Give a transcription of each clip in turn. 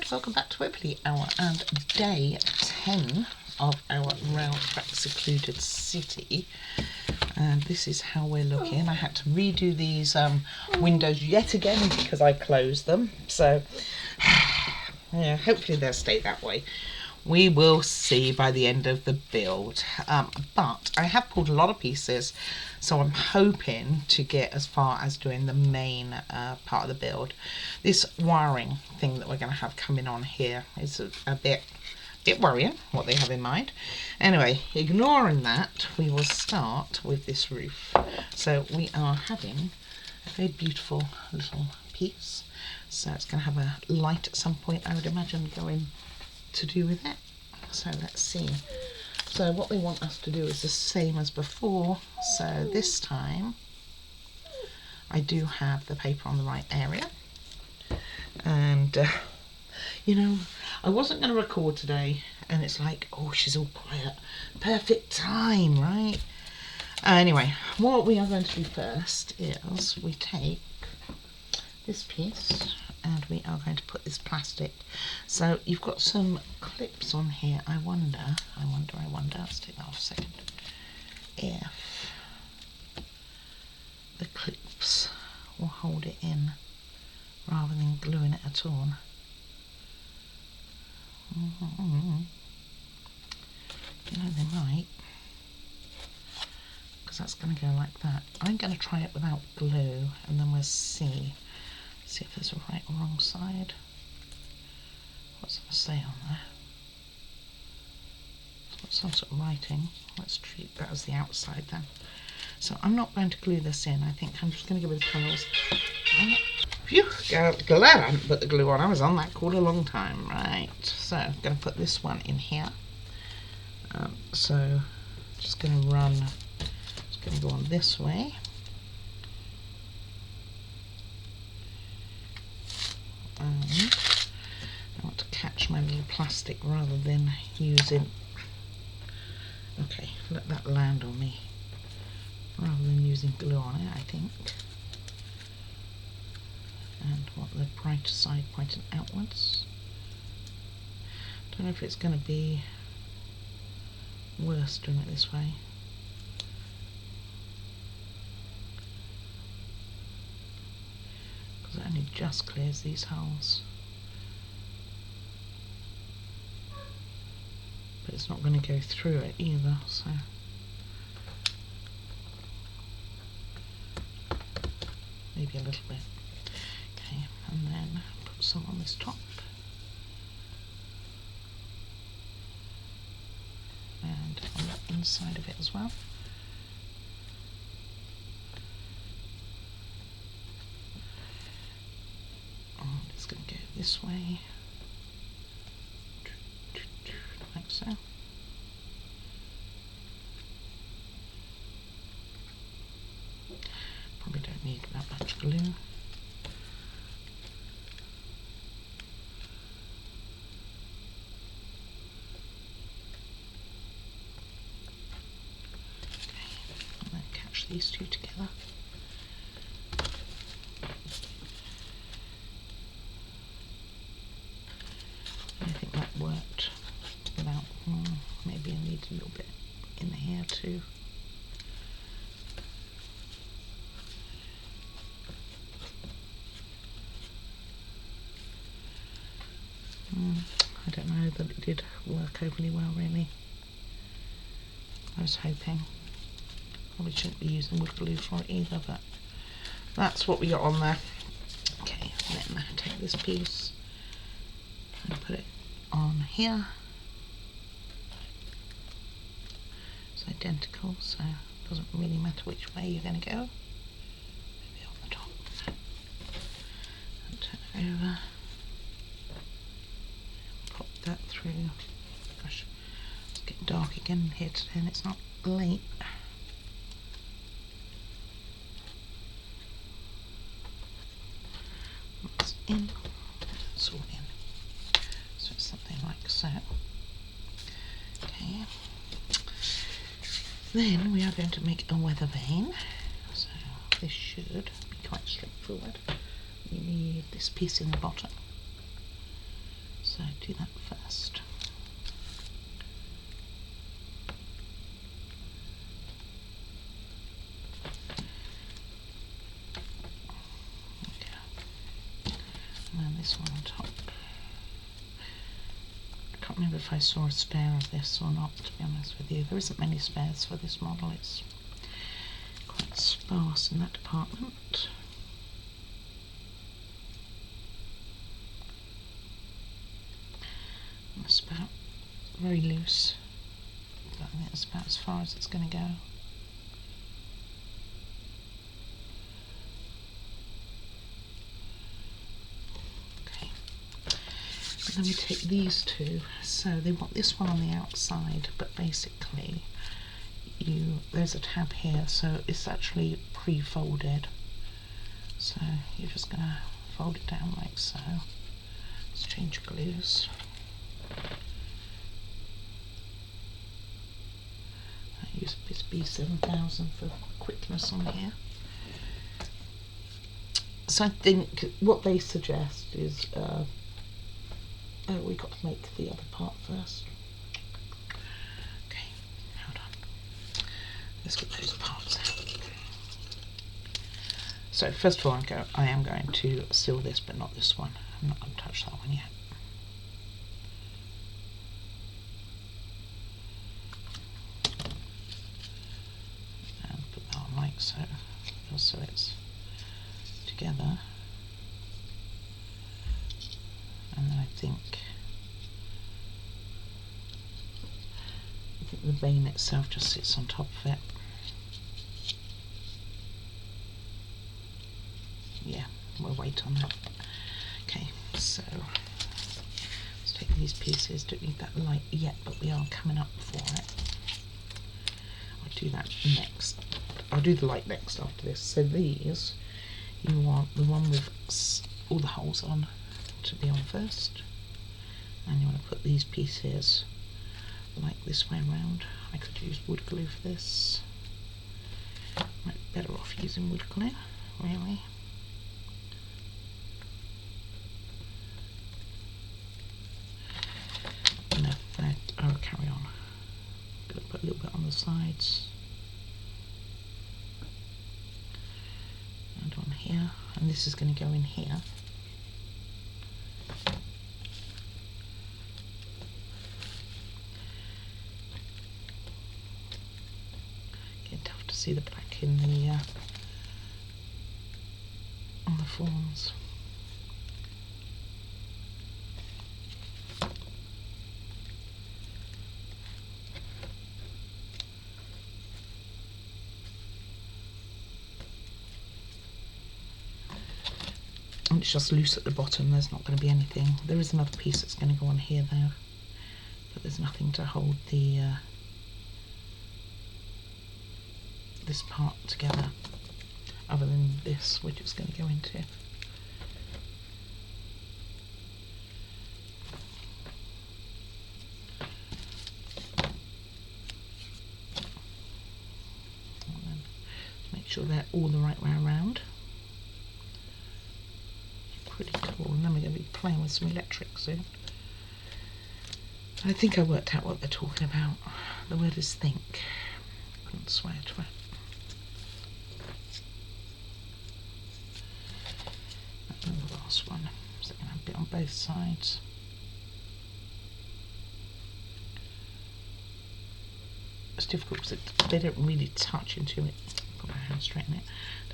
and welcome back to hopefully our day 10 of our round back Secluded city. And this is how we're looking. I had to redo these windows yet again because I closed them, so yeah, hopefully they'll stay that way. We will see by the end of the build, but I have pulled a lot of pieces, so I'm hoping to get as far as doing the main part of the build. This wiring thing that we're going to have coming on here is a bit worrying what they have in mind. Anyway, ignoring that, we will start with this roof. So we are having a very beautiful little piece, so it's going to have a light at some point, I would imagine, going to do with it. So let's see. So what they want us to do is the same as before. So this time I do have the paper on the right area, and you know, I wasn't going to record today, and it's like, oh, she's all quiet, perfect time, right? Anyway, what we are going to do first is we take this piece and we are going to put this plastic. So you've got some clips on here. I wonder, let's take that off a second, if the clips will hold it in rather than gluing it at all. You know, they might, because that's going to go like that. I'm going to try it without glue, and then we'll see if there's a right or wrong side. What's it say on there? It's got some sort of writing. Let's treat that as the outside then. So I'm not going to glue this in. I think I'm just going to give it a curls. Phew, glad I hadn't put the glue on. I was on that quite a long time. Right, so I'm going to put this one in here. So just going to run, it's going to go on this way. And I want to catch my little plastic rather than using, okay, let that land on me rather than using glue on it, I think. And want the brighter side pointing outwards. Don't know if it's going to be worse doing it this way. Because it only just clears these holes. But it's not going to go through it either, so. Maybe a little bit. Okay, and then put some on this top. And on the inside of it as well. And it's going to go this way, like so. Probably don't need that much glue. These two together. I think that worked without, maybe I need a little bit in here too. I don't know that it did work overly well, really. I was hoping. Probably shouldn't be using wood glue for it either, but that's what we got on there. Okay, then take this piece and put it on here. It's identical, so it doesn't really matter which way you're going to go. Maybe on the top. And turn it over. Pop that through. Gosh, it's getting dark again here today and it's not late. In, it's all in, so it's something like so. Okay, then we are going to make a weather vane, so this should be quite straightforward. You need this piece in the bottom, So do that first. And then this one on top. I can't remember if I saw a spare of this or not, to be honest with you. There isn't many spares for this model. It's quite sparse in that department. It's about very loose, but I think it's about as far as it's going to go. Okay, and then we take these two. So they want this one on the outside, but basically there's a tab here, so it's actually pre-folded. So you're just going to fold it down like so. Let's change glues. I use this B7000 for quickness on here. So I think what they suggest is we got to make the other part first. Okay, hold on. Let's get those parts out. So first of all, I am going to seal this, but not this one. I'm not going to touch that one yet. So, just so it's together, and then I think the vane itself just sits on top of it. Yeah, we'll wait on that. Okay, so let's take these pieces. Don't need that light yet, but we are coming up for it. I'll do that next. I'll do the light next after this. So these, you want the one with all the holes on to be on first, and you want to put these pieces like this way around. I could use wood glue for this. Might be better off using wood glue, really. No, I'll carry on. I'm going to put a little bit on the sides. And on here, and this is going to go in here. Getting tough to see the black in the on the forms. And it's just loose at the bottom. There's not going to be anything. There is another piece that's going to go on here though, but there's nothing to hold the this part together other than this, which it's going to go into. And then make sure they're all the right way around. Pretty cool. And then we're going to be playing with some electric soon. I think I worked out what they're talking about. The word is think. Couldn't swear to it. And the last one. So I'm going to have a bit on both sides. It's difficult because they don't really touch in too many. Put my hand straight in it.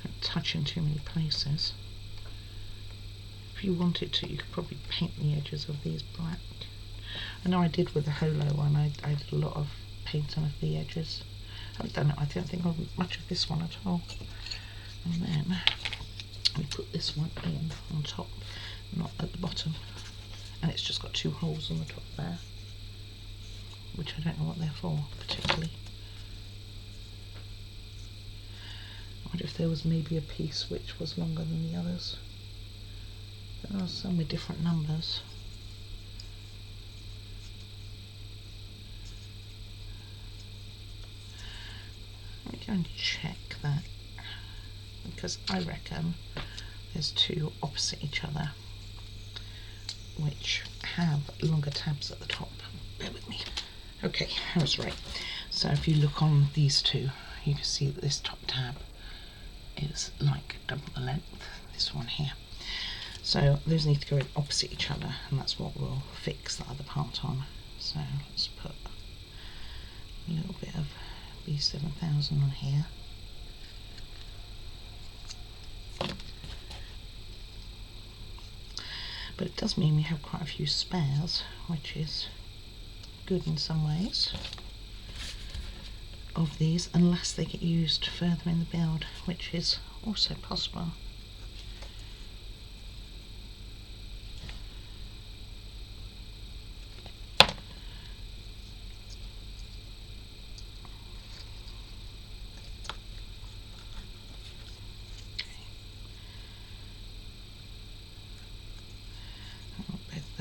Don't touch in too many places. If you wanted to, you could probably paint the edges of these black. I know I did with the Holo one. I did a lot of paint on the edges. I haven't done it. I don't think of much of this one at all. And then we put this one in on top, not at the bottom. And it's just got two holes on the top there, which I don't know what they're for particularly. I wonder if there was maybe a piece which was longer than the others. There are some with different numbers. Let me go and check that, because I reckon there's two opposite each other which have longer tabs at the top. Bear with me. Okay, I was right. So if you look on these two, you can see that this top tab is like double the length, this one here. So those need to go in opposite each other, and that's what will fix the other part on. So let's put a little bit of B7000 on here. But it does mean we have quite a few spares, which is good in some ways, of these, unless they get used further in the build, which is also possible.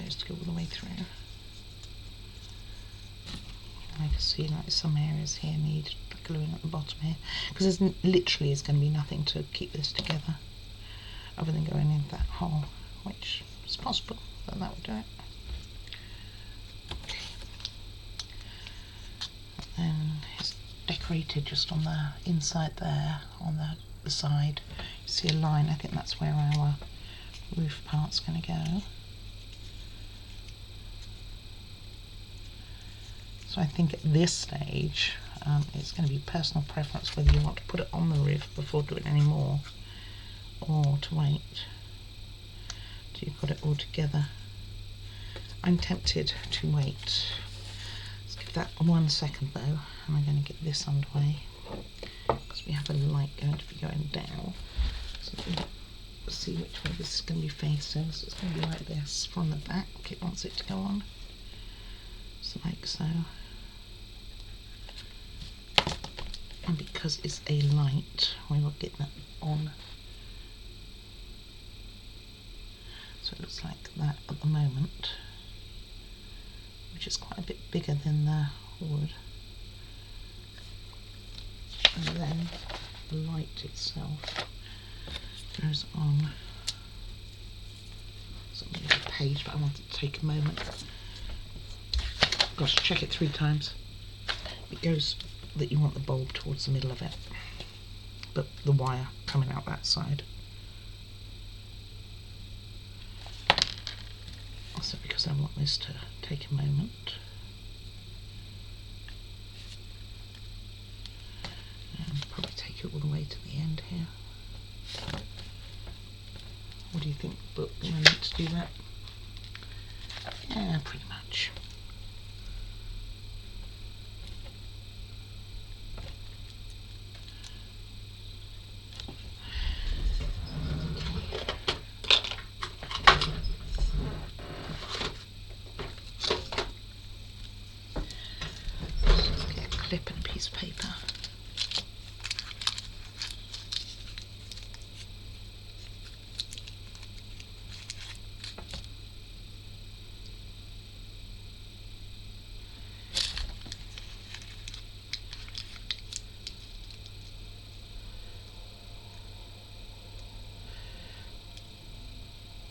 To go all the way through. I can see like some areas here need gluing at the bottom here, because there's literally is going to be nothing to keep this together other than going in that hole, which is possible that would do it. Okay. And it's decorated just on the inside there, on the side. You see a line, I think that's where our roof part's going to go. So I think at this stage it's going to be personal preference whether you want to put it on the roof before doing any more, or to wait till you've got it all together. I'm tempted to wait. Let's give that 1 second though, and I'm going to get this underway because we have a light going to be going down. So let's see which way this is going to be facing. So it's going to be like this from the back. It wants it to go on. So like so. And because it's a light, we will get that on. So it looks like that at the moment, which is quite a bit bigger than the wood. And then the light itself goes on. It's on the little page, but I want to take a moment. Gosh, check it 3 times. It goes that you want the bulb towards the middle of it, but the wire coming out that side. Also because I want this to take a moment. And probably take it all the way to the end here. What do you think, Book? Do I need to do that? Yeah, pretty much. Clip and a piece of paper.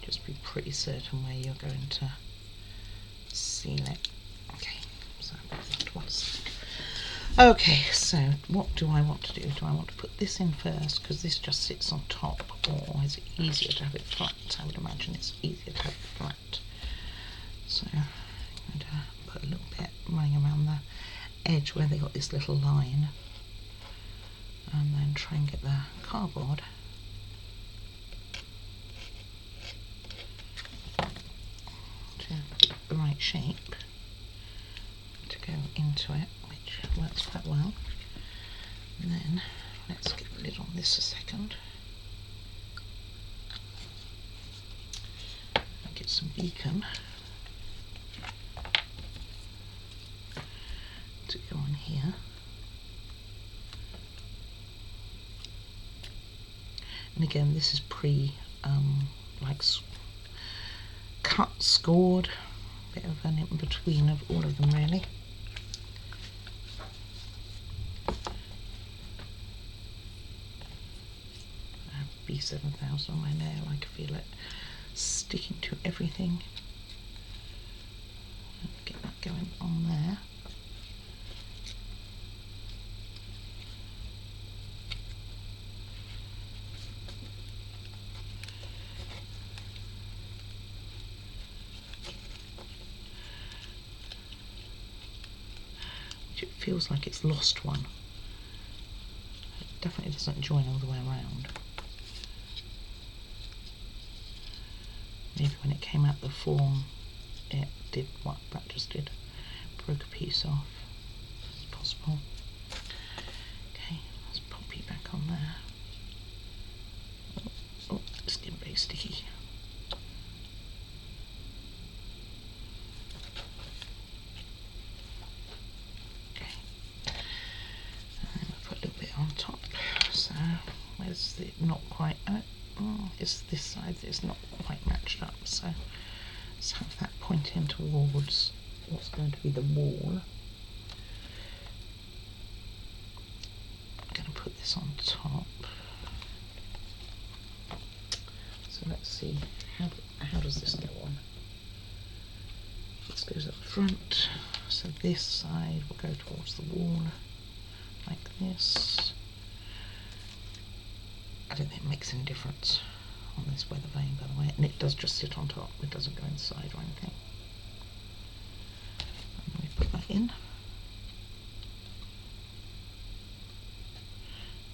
Just be pretty certain where you're going to seal it. Okay, so that was. Okay, so what do I want to do? Do I want to put this in first because this just sits on top, or is it easier to have it flat? I would imagine it's easier to have it flat. So I'm going to put a little bit running around the edge where they got this little line, and then try and get the cardboard to the right shape to go into it, which works quite well. And then let's get the lid on this a second and get some beacon to go on here. And again, this is like cut, scored, bit of an in between of all of them really. B7000 on my nail, I can feel it sticking to everything. it feels like it's lost one. It definitely doesn't join all the way around. Maybe when it came out the form it did what that just did, broke a piece off. It's possible. Okay, let's pop it back on there. Oh, it's getting very sticky. Okay, and then we'll put a little bit on top. So where's the not quite? It's this side that's not quite matched up. So let's have that pointing towards what's going to be the wall. I'm going to put this on top. So let's see, how does this go on? This goes up front, so this side will go towards the wall, like this. I don't think it makes any difference on this weather vane, by the way, and it does just sit on top, it doesn't go inside or anything. And we put that in.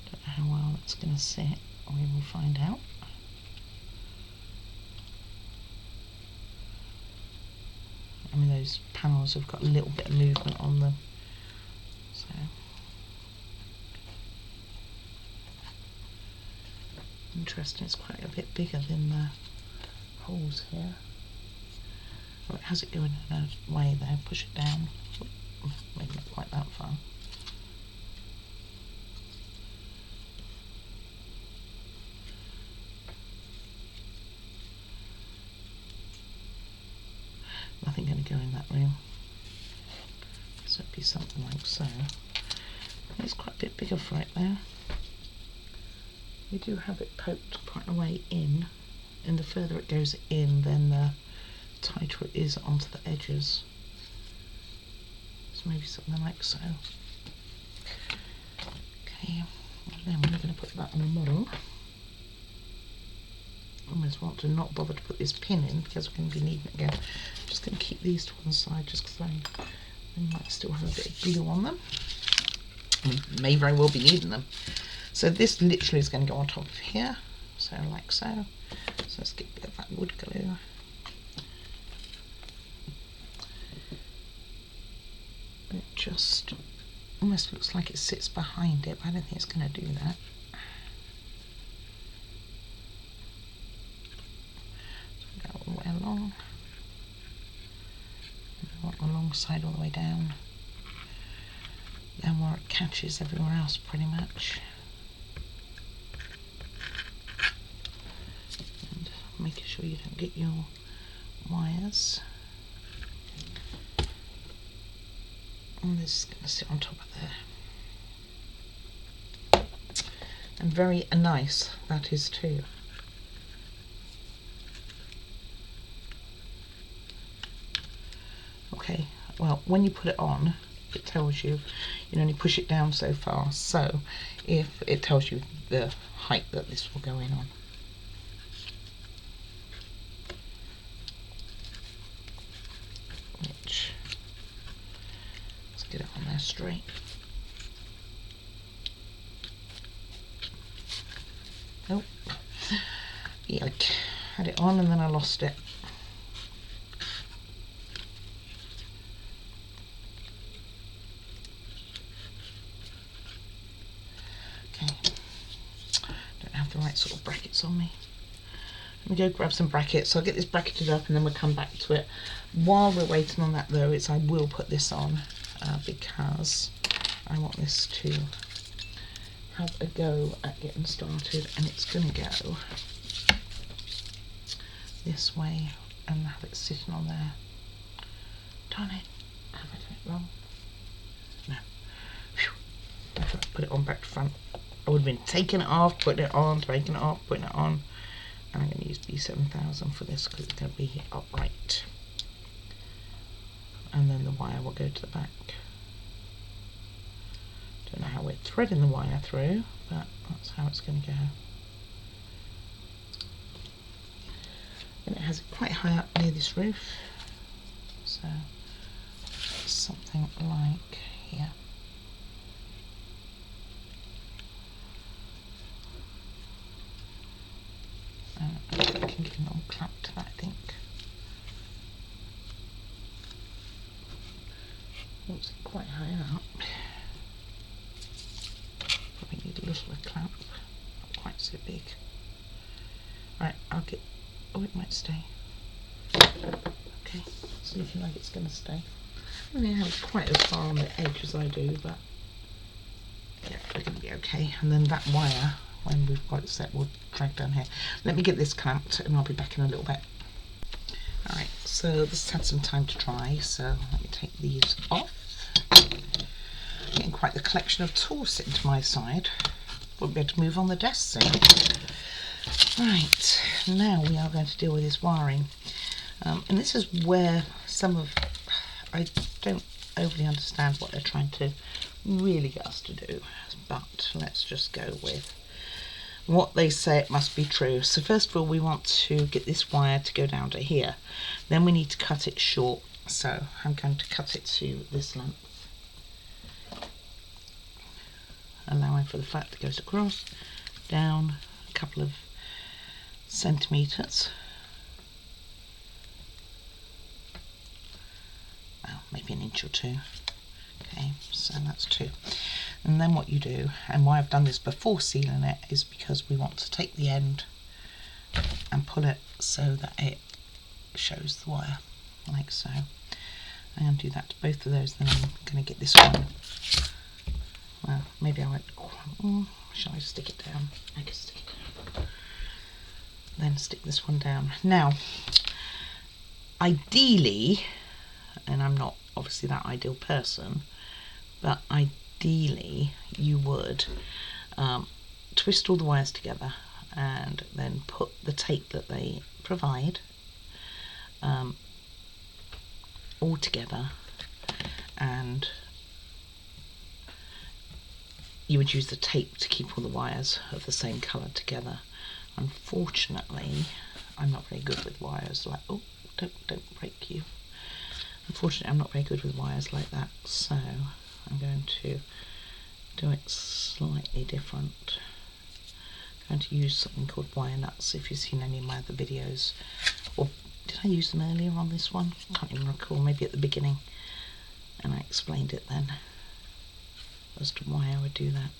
Don't know how well that's going to sit, we will find out. I mean, those panels have got a little bit of movement on them, so interesting. It's quite a bit bigger than the holes here. Well, it has it going in a way there. Push it down, maybe not quite that far. Nothing going to go in that room, so it'd be something like so. It's quite a bit bigger for it there. We do have it poked quite a way in, and the further it goes in, then the tighter it is onto the edges. So maybe something like so. Okay, and then we're going to put that on a model. I almost want to not bother to put this pin in because we're going to be needing it again. I'm just going to keep these to one side just because they might still have a bit of glue on them. We may very well be needing them. So this literally is going to go on top of here, so like so. So let's get a bit of that wood glue. It just almost looks like it sits behind it, but I don't think it's going to do that. So go all the way along. Alongside all the way down. Then where it catches everywhere else pretty much. And making sure you don't get your wires. And this is going to sit on top of there. And very nice that is too. Okay, well, when you put it on, it tells you you can only push it down so far. So if it tells you the height that this will go in on. Which, let's get it on there straight. Oh, yuck. Had it on and then I lost it. Sort of brackets on me. Let me go grab some brackets. So I'll get this bracketed up and then we'll come back to it. While we're waiting on that though, I will put this on because I want this to have a go at getting started, and it's going to go this way and have it sitting on there. Darn it, have I done it wrong? No. Phew. I thought I'd put it on back to front. I would have been taking it off, putting it on, taking it off, putting it on. And I'm going to use B7000 for this because it's going to be upright. And then the wire will go to the back. Don't know how we're threading the wire through, but that's how it's going to go. And it has it quite high up near this roof. So something like here. clamp to that, I think. It's quite high up. Probably need a little clamp, not quite so big. Right, I'll get, oh, it might stay. Okay, it's looking like it's going to stay. I don't have it quite as far on the edge as I do, but yeah, they're going to be okay. And then that wire, when we've got it set, we'll drag down here. Let me get this clamped and I'll be back in a little bit. Alright, so this had some time to dry, so let me take these off. Getting quite the collection of tools sitting to my side. Won't be able to move on the desk soon. Right, now we are going to deal with this wiring. And this is where I don't overly understand what they're trying to really get us to do, but let's just go with what they say it must be true. So first of all, we want to get this wire to go down to here. Then we need to cut it short. So I'm going to cut it to this length, allowing for the flat that goes across, down a couple of centimetres. Well, maybe an inch or two. Okay, so that's 2. And then what you do, and why I've done this before sealing it, is because we want to take the end and pull it so that it shows the wire, like so. I'm going to do that to both of those, then I'm going to get this one. Well, maybe I won't. Shall I stick it down? I can stick it down. Then stick this one down. Now, ideally, and I'm not obviously that ideal person, but ideally you would twist all the wires together and then put the tape that they provide all together, and you would use the tape to keep all the wires of the same colour together. Unfortunately, I'm not very good with wires like, oh, don't break you. Unfortunately, I'm not very good with wires like that, so I'm going to do it slightly different. I'm going to use something called wire nuts, if you've seen any of my other videos. Or did I use them earlier on this one? I can't even recall, maybe at the beginning. And I explained it then as to why I would do that.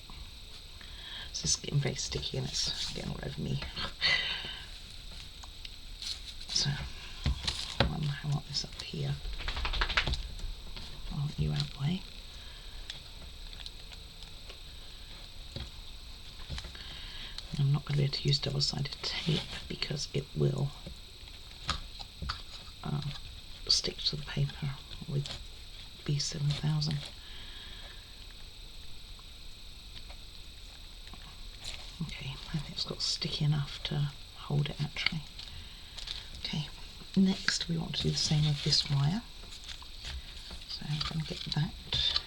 So it's getting very sticky and it's getting all over me. So I want this up here. I want you out of the way. I'm not going to be able to use double-sided tape because it will stick to the paper with B7000. Okay, I think it's got sticky enough to hold it actually. Okay, next we want to do the same with this wire. So I'm going to get that.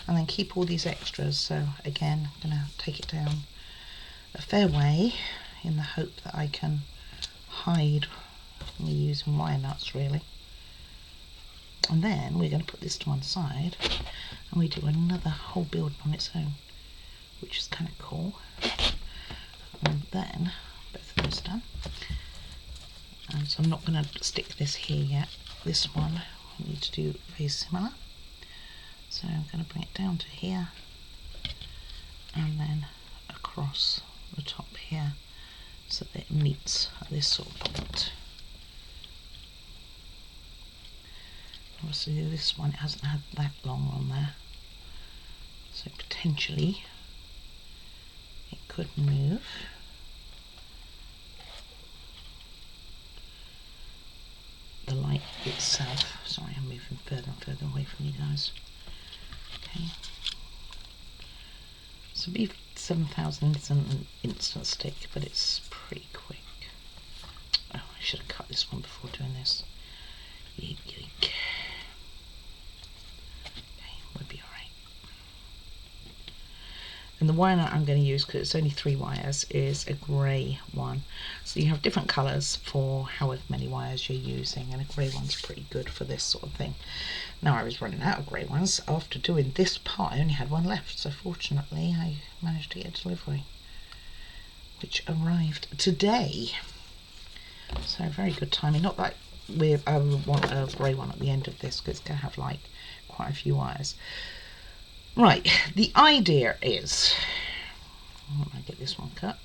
And then keep all these extras. So again, I'm going to take it down a fair way in the hope that I can hide me using wire nuts really. And then we're going to put this to one side and we do another whole build on its own, which is kind of cool. And then both of those done. And so I'm not going to stick this here yet. This one we need to do very similar. So I'm going to bring it down to here and then across the top here so that it meets at this sort of point. Obviously this one, it hasn't had that long on there, so potentially it could move. The light itself, sorry I'm moving further and further away from you guys. Okay, so B7000 isn't an instant stick, but it's pretty quick. Oh, I should have cut this one before doing this. Yeek, yeek. Would be alright. And the wire that I'm going to use, because it's only 3 wires, is a grey one. So you have different colours for however many wires you're using, and a grey one's pretty good for this sort of thing. Now I was running out of grey ones. After doing this part I only had one left, so fortunately I managed to get a delivery, which arrived today. So very good timing. Not that I would want a grey one at the end of this because it's going to have like quite a few wires. Right, the idea is, I get this one cut.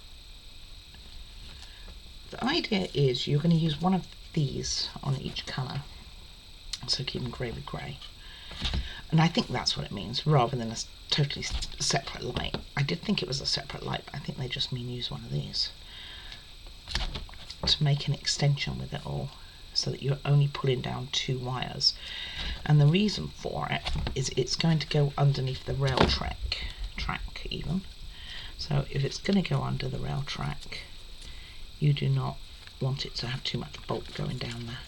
The idea is you're going to use one of these on each colour, so keeping grey with grey. And I think that's what it means, rather than a totally separate light. I did think it was a separate light, but I think they just mean use one of these to make an extension with it all, so that you're only pulling down 2 wires. And the reason for it is it's going to go underneath the rail track even. So if it's going to go under the rail track, you do not want it to have too much bulk going down there.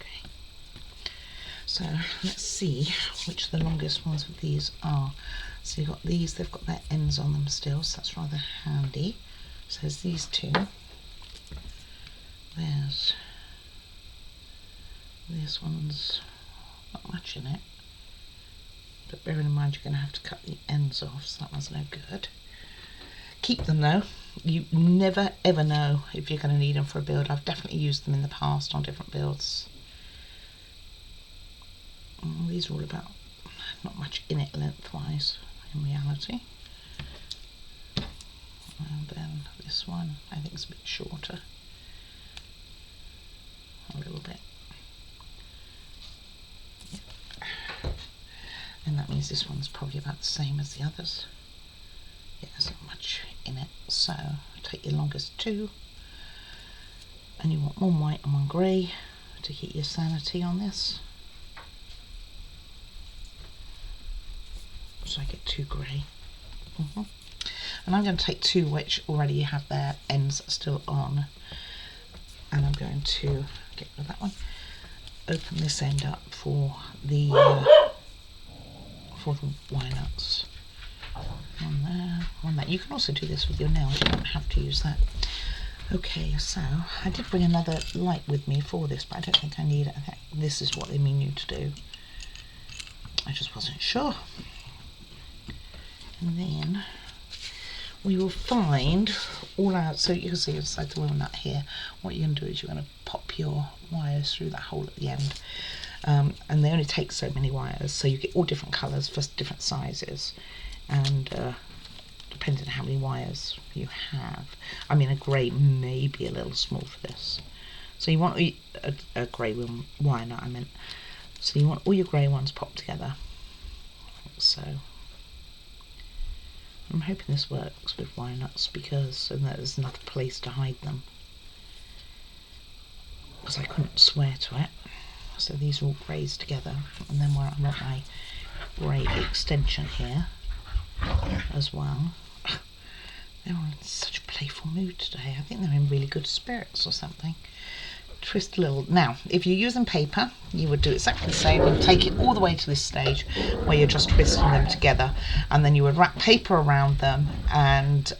Okay, so let's see which the longest ones of these are. So you've got these, they've got their ends on them still, so that's rather handy. So there's these 2. There's this one's not much in it, but bearing in mind you're going to have to cut the ends off, so that one's no good. Keep them though. You never ever know if you're going to need them for a build. I've definitely used them in the past on different builds. These are all about not much in it lengthwise in reality. And then this one I think is a bit shorter. A little bit. Yeah. And that means this one's probably about the same as the others. Yeah, there's not much in it. So take your longest 2, and you want one white and one grey to keep your sanity on this. So I get 2 grey. And I'm going to take 2 which already have their ends still on, and I'm going to get rid of that one. Open this end up for the wire nuts. One there, one there. You can also do this with your nails, you don't have to use that. Okay, so I did bring another light with me for this, but I don't think I need it. I think this is what they mean you to do. I just wasn't sure. And then we will find all out, so you can see inside the wheel nut here, what you're going to do is you're going to pop your wires through that hole at the end. And they only take so many wires, so you get all different colours for different sizes, and depending on how many wires you have. I mean, a grey may be a little small for this, so you want a grey wire nut, I meant. So you want all your grey ones popped together. So I'm hoping this works with wire nuts, because and there's enough place to hide them, because I couldn't swear to it. So these are all greys together, and then where I want my grey extension here as well. They're all in such a playful mood today. I think they're in really good spirits or something. Twist a little. Now, if you're using paper, you would do exactly the same and take it all the way to this stage where you're just twisting them together, and then you would wrap paper around them, and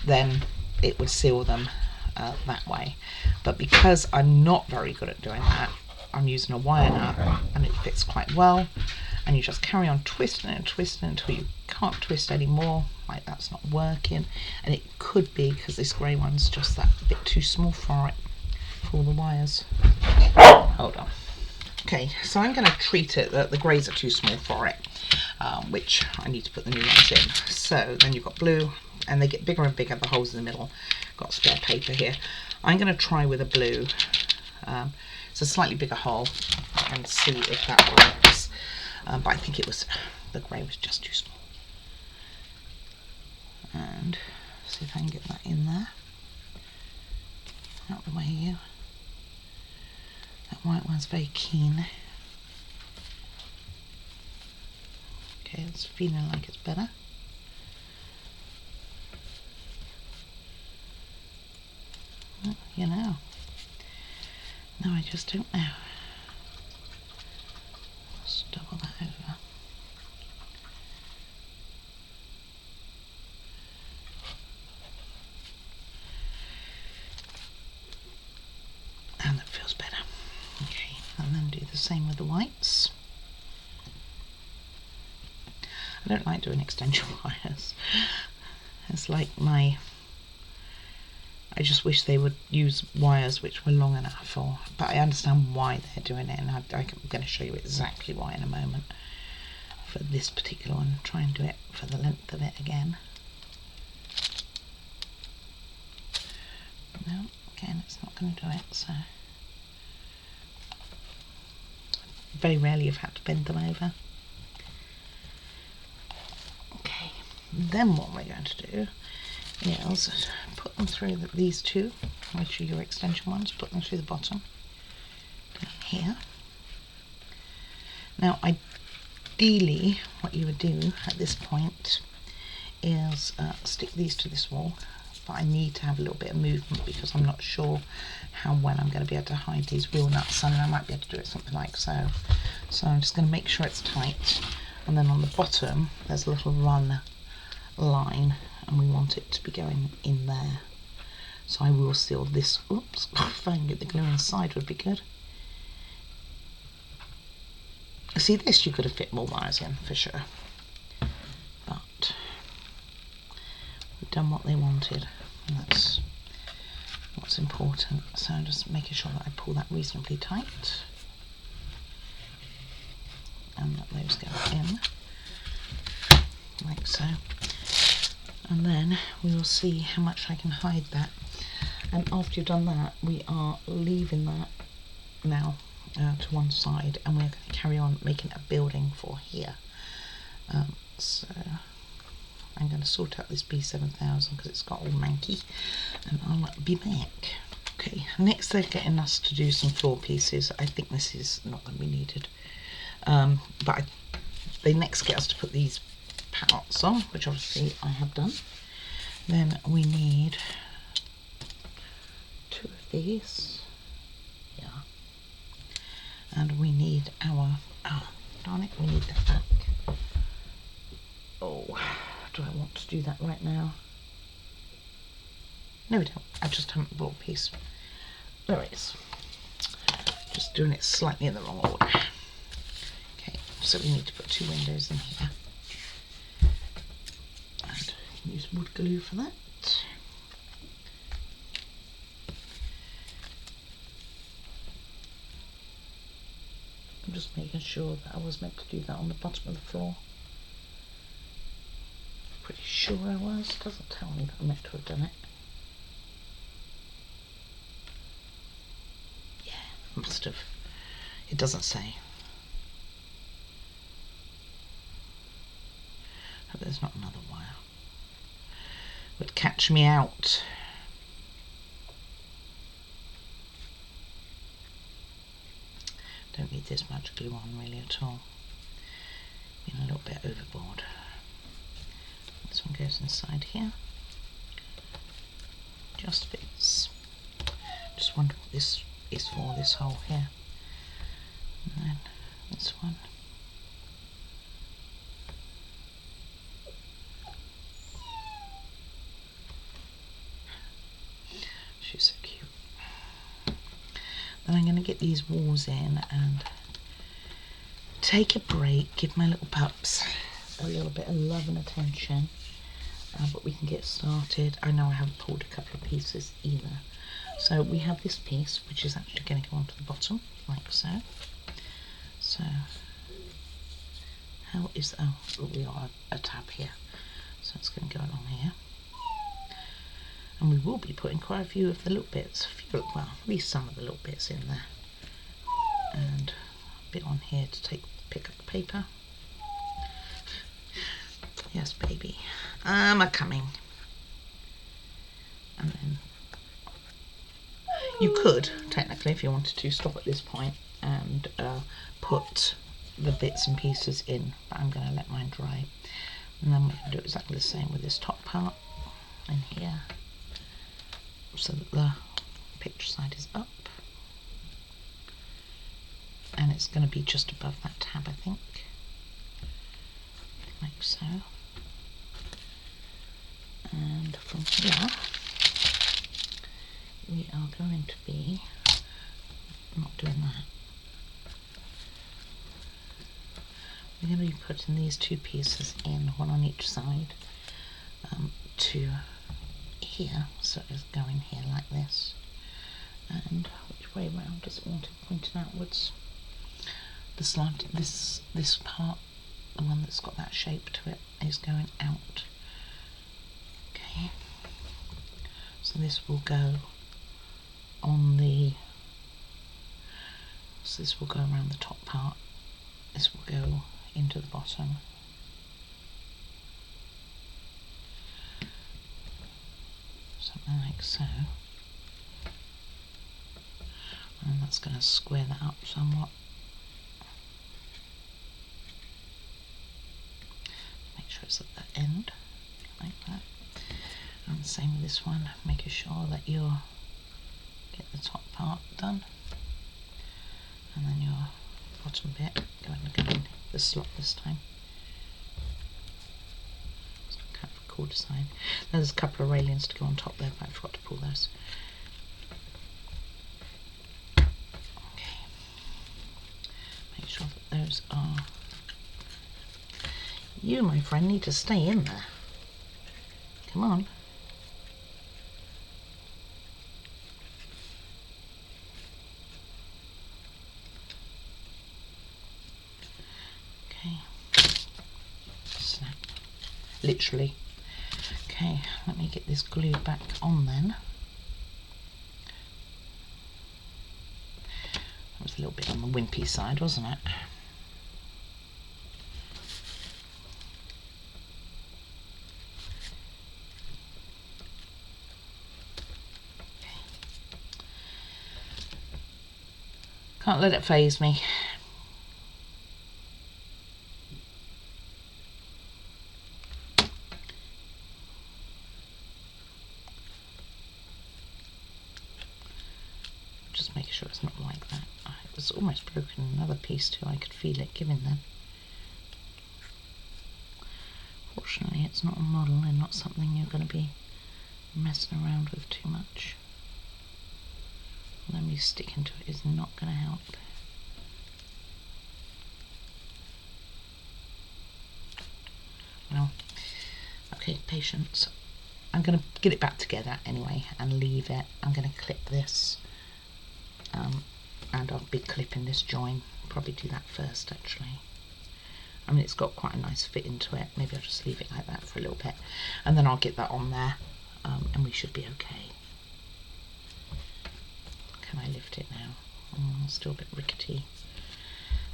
then it would seal them that way. But because I'm not very good at doing that, I'm using a wire nut, and it fits quite well, and you just carry on twisting it and twisting it until you can't twist anymore, like that's not working. And it could be because this grey one's just that bit too small for it, for all the wires. Hold on. Okay, so I'm going to treat it that the greys are too small for it, which I need to put the new ones in. So then you've got blue, and they get bigger and bigger, the holes in the middle. Got spare paper here. I'm going to try with a blue. It's a slightly bigger hole, and see if that works. But I think the grey was just too small. And see if I can get that in there. Out the way, you. That white one's very keen. Okay, it's feeling like it's better. Well, you know. No, I just don't know. Let's double that over. And that feels better. Okay, and then do the same with the whites. I don't like doing extension wires. It's like my I just wish they would use wires which were long enough, but I understand why they're doing it, and I'm going to show you exactly why in a moment. For this particular one, try and do it for the length of it again. No, again, it's not going to do it, so very rarely you've had to bend them over. Okay, then what we're going to do is put them through these two, which are your extension ones, put them through the bottom down here. Now ideally what you would do at this point is stick these to this wall, but I need to have a little bit of movement because I'm not sure how well I'm going to be able to hide these wheel nuts, and I might be able to do it something like so. So I'm just going to make sure it's tight, and then on the bottom there's a little run line, and we want it to be going in there. So I will seal this. Oops, if I can get the glue inside would be good. See, this you could have fit more wires in for sure, but we've done what they wanted, and that's what's important. So I'm just making sure that I pull that reasonably tight and that those go in like so, and then we will see how much I can hide that. And after you've done that, we are leaving that now to one side, and we're going to carry on making a building for here. So I'm going to sort out this B7000 because it's got all manky, and I'll be back. Okay, next they're getting us to do some floor pieces. I think this is not going to be needed, but they next get us to put these parts on, which obviously I have done. Then we need two of these, yeah, and we need our, oh darn it, we need the back. Oh, do I want to do that right now? No we don't, I just haven't brought a piece. There it is. Just doing it slightly in the wrong order. Okay, so we need to put two windows in here. And use wood glue for that. I'm just making sure that I was meant to do that on the bottom of the floor. Pretty sure I was. Doesn't tell me that I'm meant to have done it. Yeah, must have. It doesn't say. Hope there's not another wire. Would catch me out. Don't need this much glue on really at all. Been a little bit overboard. This one goes inside here. Just fits. Just wonder what this is for, this hole here. And then this one. She's so cute. Then I'm going to get these walls in and take a break, give my little pups a little bit of love and attention, but we can get started. I know I haven't pulled a couple of pieces either. So we have this piece which is actually going to go onto the bottom like so. So how is, oh we got a tab here, so it's going to go along here. And we will be putting quite a few of the little bits, well, at least some of the little bits in there. And a bit on here to pick up the paper. Yes, baby. I'm a-coming. And then you could, technically, if you wanted to, stop at this point and put the bits and pieces in, but I'm going to let mine dry. And then we're going to do exactly the same with this top part in here, so that the picture side is up, and it's going to be just above that tab, I think, like so. And from here we are going to be not doing that. We're going to be putting these two pieces in, one on each side, to here, so it's going here like this. And which way around does it want it pointing outwards? The slant, this part, the one that's got that shape to it, is going out. Okay, so this will go on the, so this will go around the top part, this will go into the bottom. Something like so. And that's going to square that up somewhat. Make sure it's at the end, like that. And the same with this one, making sure that you get the top part done. And then your bottom bit going in the slot this time. So kind of a cool design. There's a couple of railings to go on top there, but I forgot to pull those. Make sure that those are, you my friend need to stay in there, come on. Okay, snap, literally. Okay, let me get this glued back on then. That was a little bit on the wimpy side, wasn't it? Can't let it faze me. Just making sure it's not like that. It was almost broken another piece too, I could feel it giving then. Fortunately it's not a model and not something you're going to be messing around with too much. And then me sticking to it is not going to help. Well, okay, patience. I'm going to get it back together anyway and leave it. I'm going to clip this and I'll be clipping this join. Probably do that first actually. I mean, it's got quite a nice fit into it. Maybe I'll just leave it like that for a little bit and then I'll get that on there and we should be okay. Can I lift it now? Still a bit rickety.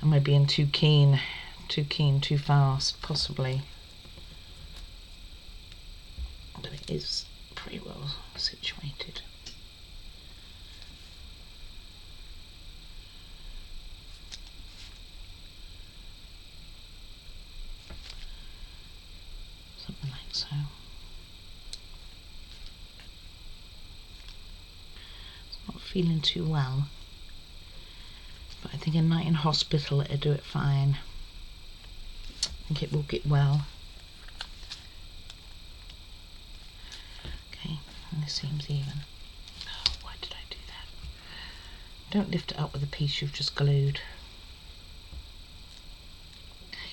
Am I being too keen, too fast, possibly? But it is pretty well situated. Something like so. Not feeling too well, but I think a night in hospital it'll do it fine. I think it will get well. Okay, and this seems even. Oh, why did I do that? Don't lift it up with a piece you've just glued.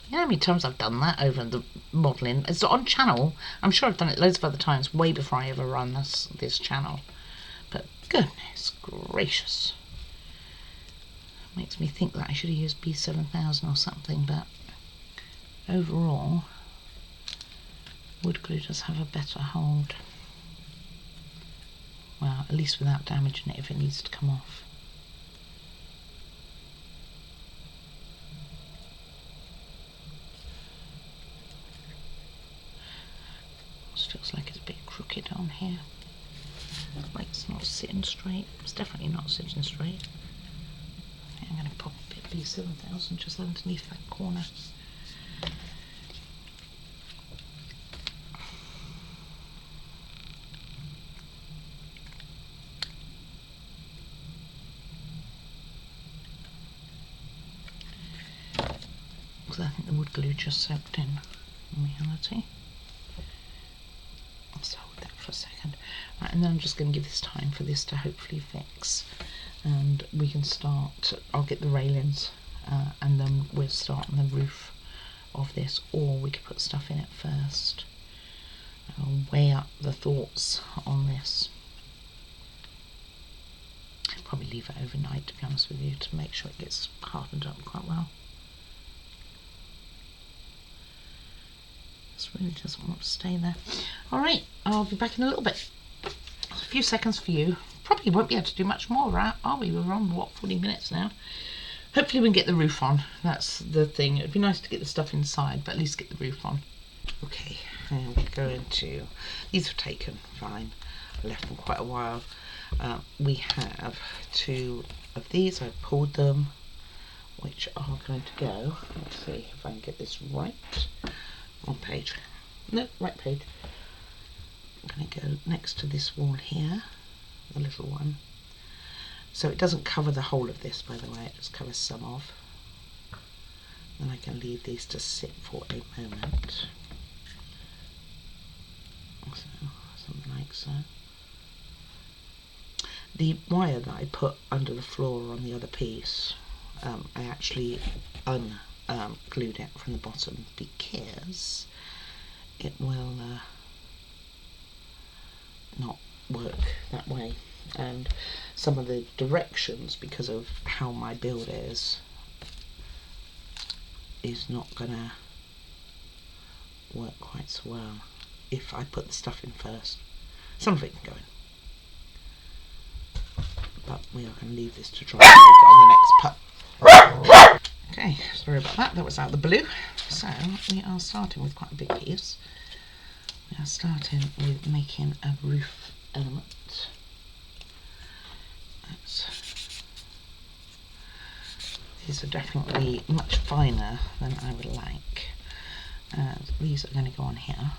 You know how many times I've done that over the modelling? It's on channel. I'm sure I've done it loads of other times, way before I ever run this channel. But goodness gracious. Makes me think that I should have used B7000 or something, but overall, wood glue does have a better hold. Well, at least without damaging it if it needs to come off. Feels like it's a bit crooked on here. Like it's not sitting straight. It's definitely not sitting straight. I think I'm going to pop a bit of B7000 just underneath that corner. Because I think the wood glue just soaked in reality. Let's hold that for a second. Right, and then I'm just going to give this time for this to hopefully fix. And we can start, I'll get the railings and then we'll start on the roof of this, or we could put stuff in it first. I'll weigh up the thoughts on this. I'll probably leave it overnight, to be honest with you, to make sure it gets hardened up quite well. This really doesn't want to stay there. Alright, I'll be back in a little bit. A few seconds for you. Probably won't be able to do much more, right? Are we? We're on, what, 40 minutes now? Hopefully we can get the roof on. That's the thing. It'd be nice to get the stuff inside, but at least get the roof on. Okay, and we're going to... These were taken, fine. I left them quite a while. We have 2 of these. I've pulled them, which are going to go... Let's see if I can get this right. Wrong page. No, right page. I'm going to go next to this wall here, the little one. So it doesn't cover the whole of this, by the way, it just covers some of. Then I can leave these to sit for a moment. So, something like so. The wire that I put under the floor on the other piece, I actually glued it from the bottom because it will not work that way, and some of the directions, because of how my build is not gonna work quite so well if I put the stuff in first. Some of it can go in, but we are going to leave this to dry and get on the next putt. Okay, sorry about that, that was out of the blue. So we are starting with quite a big piece. We are starting with making a roof element. These are definitely much finer than I would like. These are going to go on here.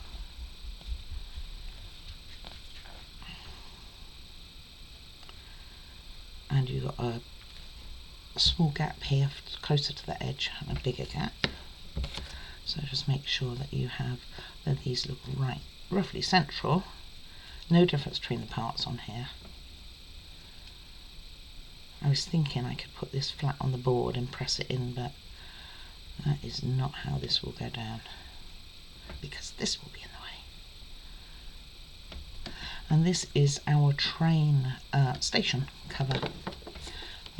And you've got a small gap here closer to the edge and a bigger gap. So just make sure that you have that these look right, roughly central. No difference between the parts on here. I was thinking I could put this flat on the board and press it in, but that is not how this will go down, because this will be in the way. And this is our train station cover that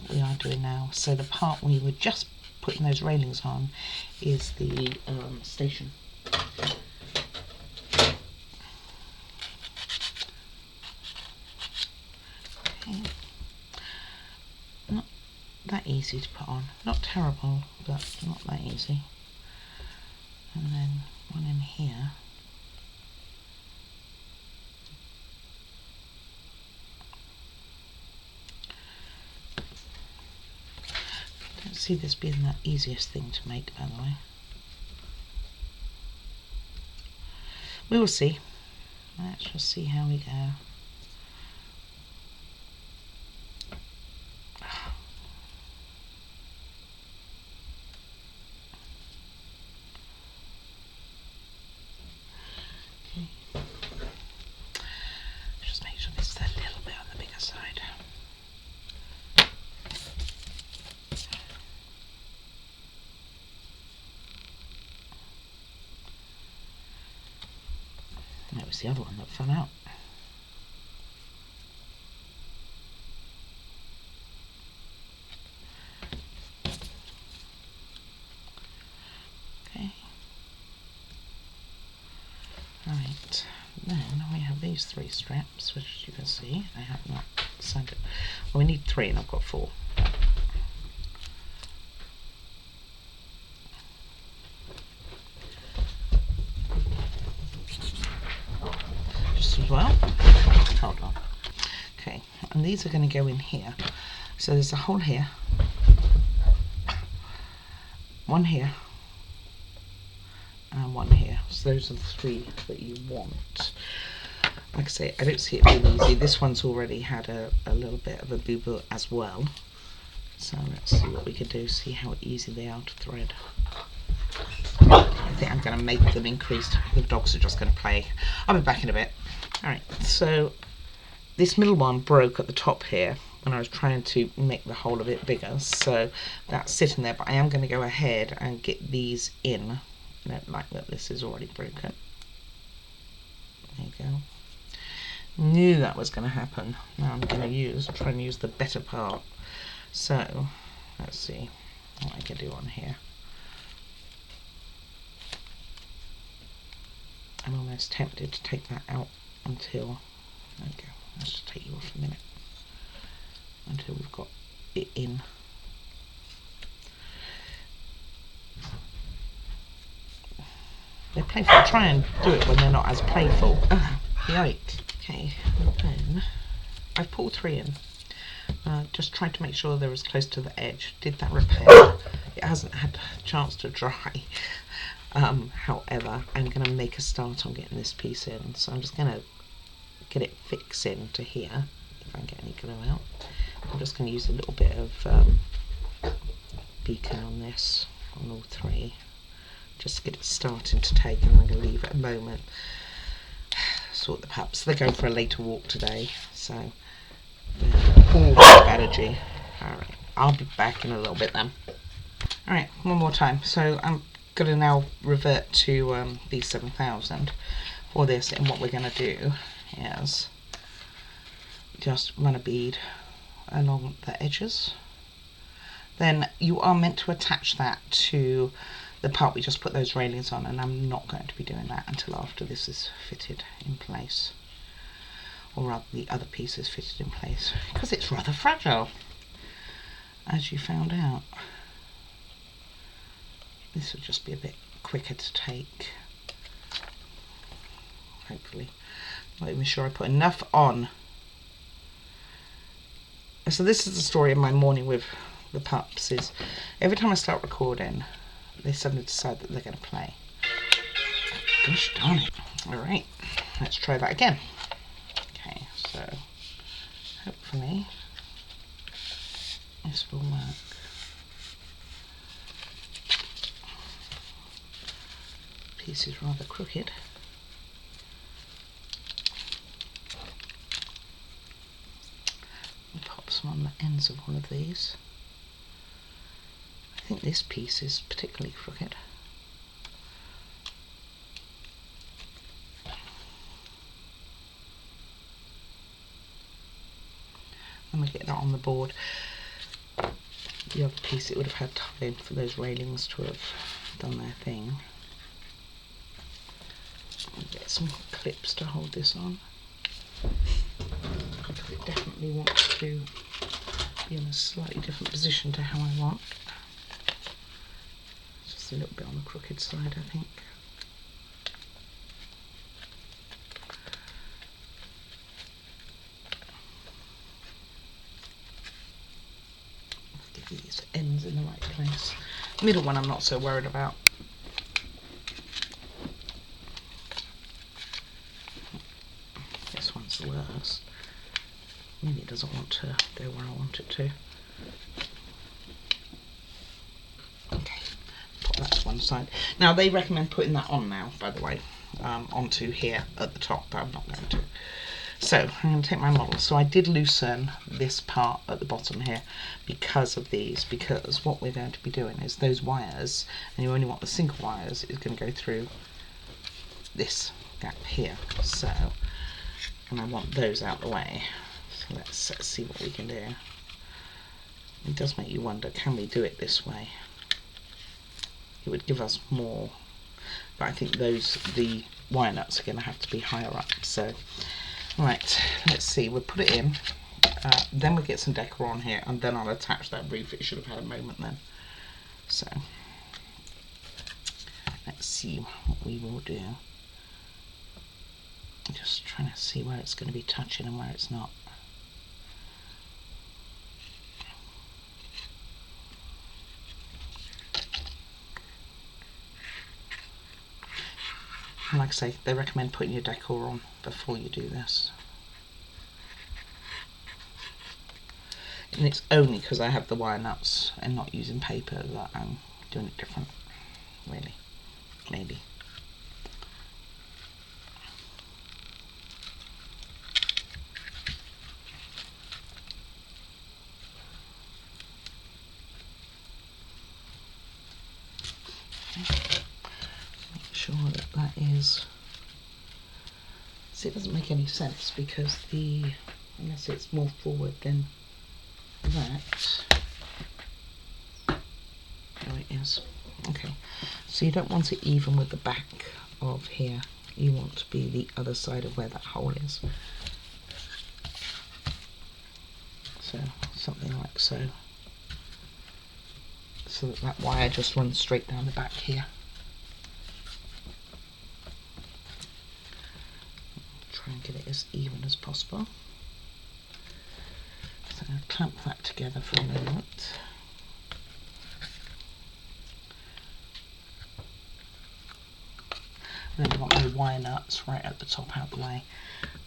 we are doing now. So the part we were just putting those railings on is the station. Okay. Not that easy to put on. Not terrible, but not that easy. And then one in here. Don't see this being the easiest thing to make, by the way. We will see. Let's just see how we go. Just make sure this is a little bit on the bigger side. That was the other one that fell out. Okay. Right, then we have these 3 straps, which you can see I have not signed it. Well, we need 3 and I've got 4. Just as well. Hold on. Okay, and these are going to go in here. So there's a hole here, one here, and one here. So those are the 3 that you want. Like I say, I don't see it being easy. This one's already had a little bit of a boo-boo as well. So let's see what we can do, see how easy they are to thread. I think I'm going to make them increased. The dogs are just going to play. I'll be back in a bit. Alright, so this middle one broke at the top here when I was trying to make the whole of it bigger. So that's sitting there, but I am going to go ahead and get these in. Like that, this is already broken. There you go. Knew that was going to happen. Now I'm going to try and use the better part. So let's see what I can do on here. I'm almost tempted to take that out until, there we go, let's just take you off a minute, until we've got it in. They're playful. Try and do it when they're not as playful. Yikes. Okay, then I've pulled 3 in. Just trying to make sure they're as close to the edge. Did that repair? It hasn't had a chance to dry. However, I'm going to make a start on getting this piece in. So I'm just going to get it fixed in to here, if I can get any glue out. I'm just going to use a little bit of beacon on this, on all 3. Just to get it starting to take, and I'm going to leave it a moment. Sort the pups. They're going for a later walk today, so they're all full of energy. Alright, I'll be back in a little bit then. Alright, one more time. So I'm going to now revert to B7000 for this, and what we're going to do is just run a bead along the edges. Then you are meant to attach that to the part we just put those railings on, and I'm not going to be doing that until after this is fitted in place, or rather the other piece is fitted in place, because it's rather fragile, as you found out. This will just be a bit quicker to take, hopefully. Not even sure I put enough on. So this is the story of my morning with the pups, is every time I start recording they suddenly decide that they're going to play. Gosh darn it. Alright, let's try that again. Okay, so hopefully this will work. Piece is rather crooked. I'll pop some on the ends of one of these. I think this piece is particularly crooked. When we get that on the board, the other piece, it would have had time for those railings to have done their thing. I'll get some clips to hold this on, because it definitely wants to be in a slightly different position to how I want. Just a little bit on the crooked side, I think. Get these ends in the right place. Middle one I'm not so worried about. This one's the worst. Maybe it doesn't want to go where I want it to. Okay, put that to one side. Now they recommend putting that on now, by the way, onto here at the top, but I'm not going to. So I'm going to take my model. So I did loosen this part at the bottom here because of these, because what we're going to be doing is those wires, and you only want the single wires, is going to go through this gap here. So, and I want those out the way. So let's see what we can do. It does make you wonder, can we do it this way? It would give us more, but I think the wire nuts are going to have to be higher up. So, right, let's see. We'll put it in, then we'll get some decor on here, and then I'll attach that roof. It should have had a moment then. So, let's see what we will do. I'm just trying to see where it's going to be touching and where it's not. And like I say, they recommend putting your decor on before you do this. And it's only because I have the wire nuts and not using paper that I'm doing it different, really, maybe. Make sure that that is it doesn't make any sense because unless it's more forward than that. Oh, it is. Okay, so you don't want it even with the back of here. You want to be the other side of where that hole is. So something like so. So that wire just runs straight down the back here. Try and get it as even as possible. So I'll clamp that together for a moment. Then I've got my wire nuts right at the top out the way,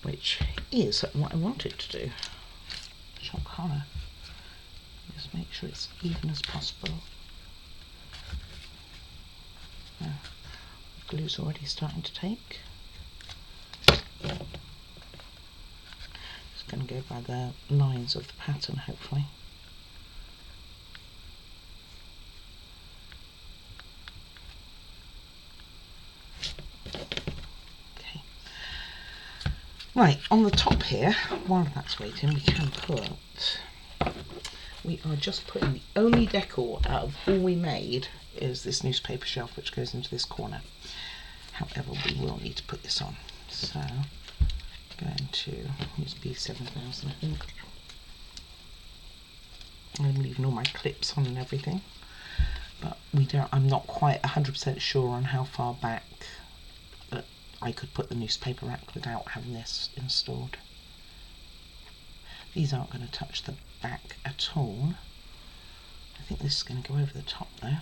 which is what I wanted to do. Shock horror. Just make sure it's even as possible. Now, glue's already starting to take. Just going to go by the lines of the pattern, hopefully. Okay. Right, on the top here, while that's waiting, we are just putting the only decor out of all we made is this newspaper shelf which goes into this corner. However, we will need to put this on. So, going to use B7000, I think. I'm leaving all my clips on and everything, but I'm not quite 100% sure on how far back that I could put the newspaper rack without having this installed. These aren't going to touch the back at all. I think this is going to go over the top though.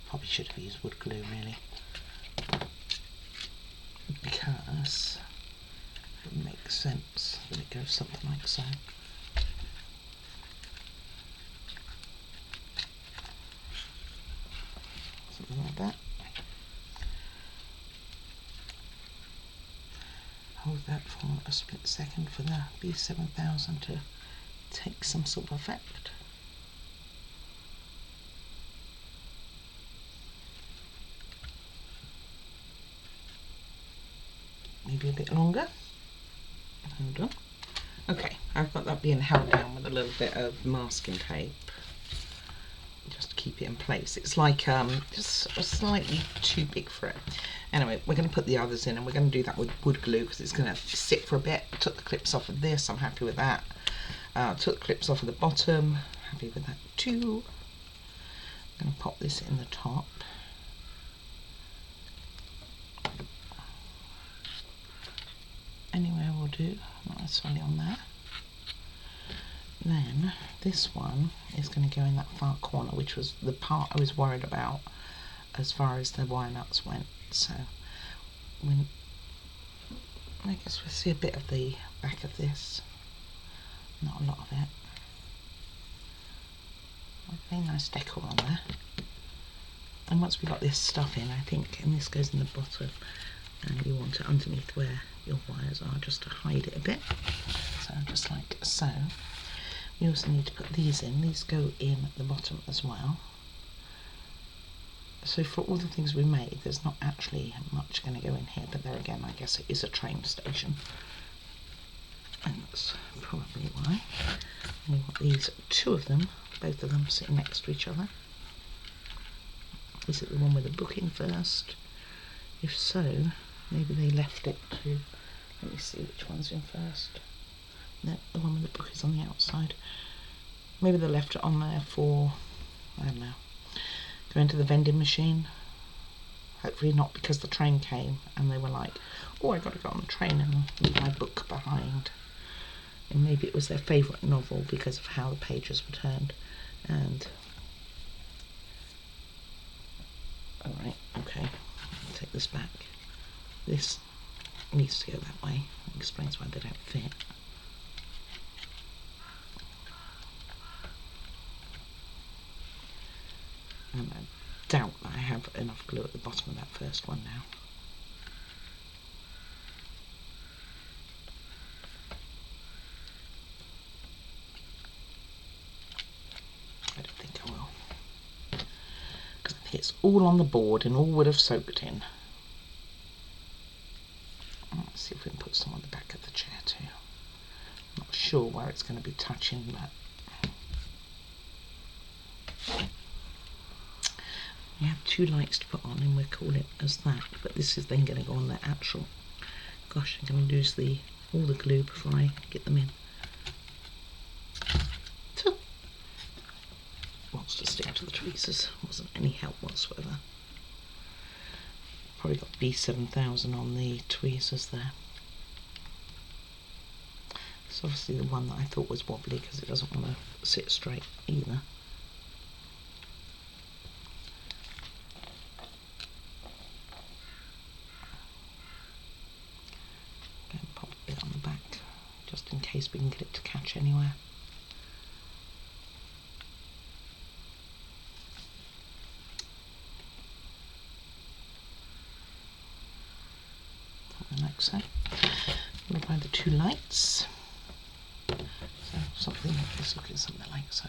Probably should have used wood glue really, because it makes sense that it goes something like so. Something like that. Hold that for a split second for the B7000 to take some sort of effect. Maybe a bit longer. Hold on. Okay, I've got that being held down with a little bit of masking tape just to keep it in place. It's like just slightly too big for it. Anyway, we're going to put the others in, and we're going to do that with wood glue because it's going to sit for a bit. I took the clips off of this, I'm happy with that. Took the clips off of the bottom, happy with that too. I'm going to pop this in the top. Anywhere will do, not necessarily on there. Then this one is going to go in that far corner, which was the part I was worried about as far as the wire nuts went. So I guess we'll see a bit of the back of this, not a lot of it. Very nice decor on there. And once we got this stuff in, I think, and this goes in the bottom, and you want it underneath where your wires are just to hide it a bit. So just like so. We also need to put these in. These go in at the bottom as well. So for all the things we made, there's not actually much going to go in here, but there again, I guess it is a train station. And that's probably why. We want these two of them, both of them sitting next to each other. Is it the one with the book in first? If so, maybe they left it to, let me see which one's in first. No, the one with the book is on the outside. Maybe they left it on there for, I don't know, go into the vending machine. Hopefully not because the train came and they were like, oh, I got to go on the train and leave my book behind. And maybe it was their favourite novel because of how the pages were turned. And alright, okay, I'll take this back. This needs to go that way. It explains why they don't fit. And I doubt that I have enough glue at the bottom of that first one now. I don't think I will. Because I think it's all on the board and all would have soaked in. Let's it's going to be touching that. We have 2 lights to put on and we'll call it as that, but this is then going to go on the actual. Gosh, I'm going to lose all the glue before I get them in. Wants to stick to the tweezers, wasn't any help whatsoever. Probably got B7000 on the tweezers there. It's obviously the one that I thought was wobbly because it doesn't want to sit straight either. Pop a bit on the back just in case we can get it to catch anywhere. Like so. We'll apply the 2 lights. So something, let's look at something like so.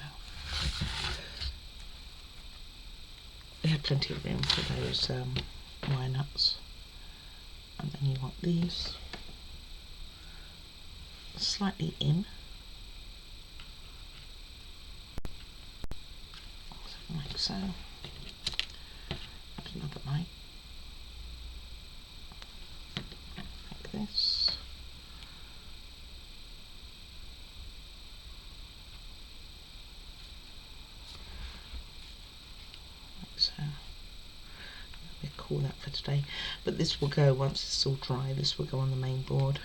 We have plenty of room for those wire nuts. And then you want these slightly in. Something like so. Add another light. This. Like so. We'll call that for today. But this will go, once it's all dry, this will go on the main board.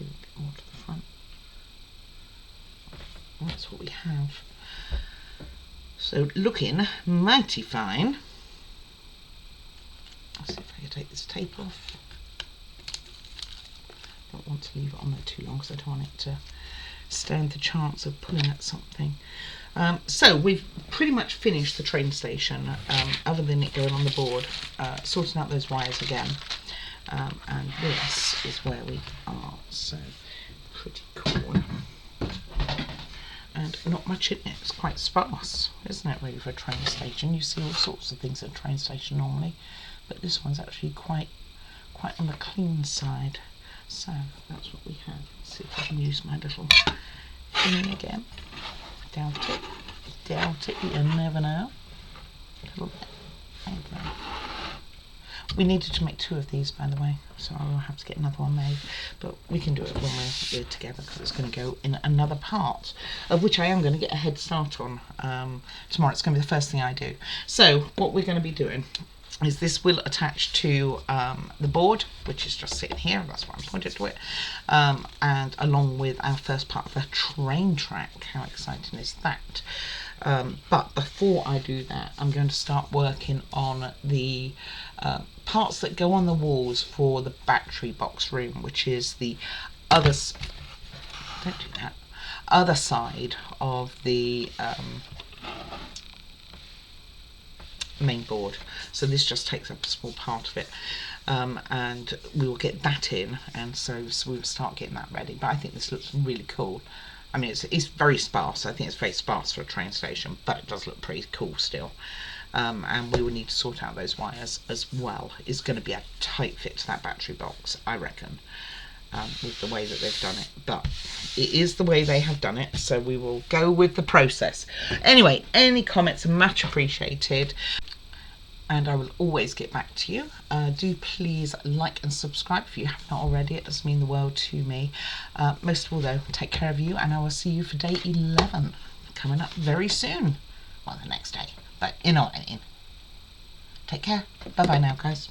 A bit more to the front. And that's what we have. So looking mighty fine. Let's see if I can take this tape off. Don't want to leave it on there too long because I don't want it to stand the chance of pulling at something. So we've pretty much finished the train station, other than it going on the board, sorting out those wires again, and this is where we are. So pretty cool, and not much in it. It's quite sparse, isn't it, really, for a train station? You see all sorts of things at a train station normally, but this one's actually quite on the clean side. So that's what we have. Let's see if I can use my little thing again. Doubt it, you never know. A little bit. There we go. We needed to make 2 of these, by the way, so I will have to get another one made, but we can do it when we're together because it's going to go in another part, of which I am going to get a head start on tomorrow. It's going to be the first thing I do. So what we're going to be doing is this will attach to the board, which is just sitting here, that's why I'm pointing to it, and along with our first part of the train track. How exciting is that? But before I do that, I'm going to start working on the parts that go on the walls for the battery box room, which is the other side of the main board. So this just takes up a small part of it, and we will get that in, and so we'll start getting that ready. But I think this looks really cool. I mean, it's very sparse. I think it's very sparse for a train station, but it does look pretty cool still. And we will need to sort out those wires as well. It's going to be a tight fit to that battery box, I reckon, with the way that they've done it. But it is the way they have done it, so we will go with the process. Anyway, any comments are much appreciated, and I will always get back to you. Do please like and subscribe if you have not already. It does mean the world to me. Most of all, though, take care of you, and I will see you for day 11 coming up very soon. Well, the next day, but you know what I mean. Take care. Bye bye now, guys.